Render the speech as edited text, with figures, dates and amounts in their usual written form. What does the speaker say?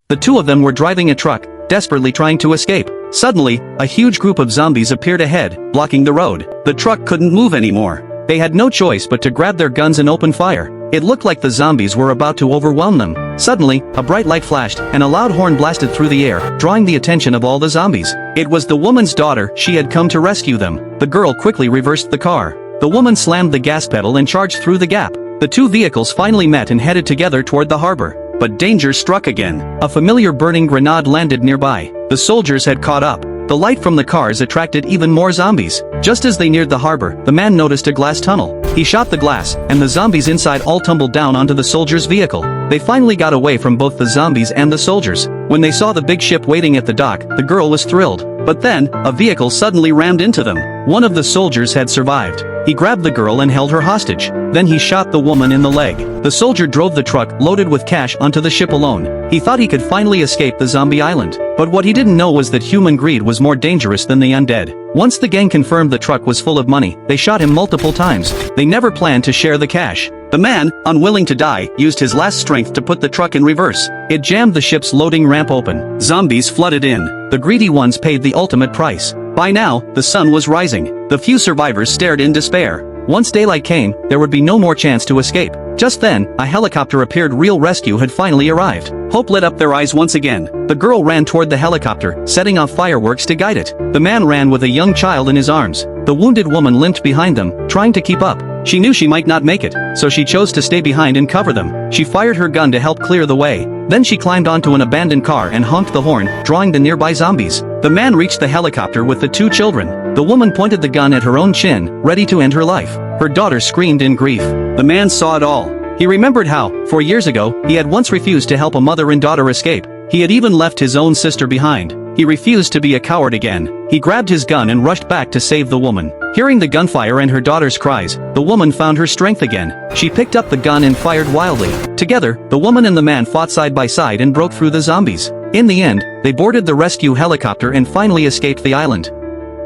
The two of them were driving a truck, desperately trying to escape. Suddenly, a huge group of zombies appeared ahead, blocking the road. The truck couldn't move anymore. They had no choice but to grab their guns and open fire. It looked like the zombies were about to overwhelm them. Suddenly, a bright light flashed, and a loud horn blasted through the air, drawing the attention of all the zombies. It was the woman's daughter. She had come to rescue them. The girl quickly reversed the car. The woman slammed the gas pedal and charged through the gap. The two vehicles finally met and headed together toward the harbor. But danger struck again. A familiar burning grenade landed nearby. The soldiers had caught up. The light from the cars attracted even more zombies. Just as they neared the harbor, the man noticed a glass tunnel. He shot the glass, and the zombies inside all tumbled down onto the soldiers' vehicle. They finally got away from both the zombies and the soldiers. When they saw the big ship waiting at the dock, the girl was thrilled. But then, a vehicle suddenly rammed into them. One of the soldiers had survived. He grabbed the girl and held her hostage. Then he shot the woman in the leg. The soldier drove the truck loaded with cash onto the ship alone. He thought he could finally escape the zombie island. But what he didn't know was that human greed was more dangerous than the undead. Once the gang confirmed the truck was full of money, they shot him multiple times. They never planned to share the cash. The man, unwilling to die, used his last strength to put the truck in reverse. It jammed the ship's loading ramp open. Zombies flooded in. The greedy ones paid the ultimate price. By now, the sun was rising. The few survivors stared in despair. Once daylight came, there would be no more chance to escape. Just then, a helicopter appeared. Real rescue had finally arrived. Hope lit up their eyes once again. The girl ran toward the helicopter, setting off fireworks to guide it. The man ran with a young child in his arms. The wounded woman limped behind them, trying to keep up. She knew she might not make it, so she chose to stay behind and cover them. She fired her gun to help clear the way. Then she climbed onto an abandoned car and honked the horn, drawing the nearby zombies. The man reached the helicopter with the two children. The woman pointed the gun at her own chin, ready to end her life. Her daughter screamed in grief. The man saw it all. He remembered how, 4 years ago, he had once refused to help a mother and daughter escape. He had even left his own sister behind. He refused to be a coward again. He grabbed his gun and rushed back to save the woman. Hearing the gunfire and her daughter's cries, the woman found her strength again. She picked up the gun and fired wildly. Together, the woman and the man fought side by side and broke through the zombies. In the end, they boarded the rescue helicopter and finally escaped the island.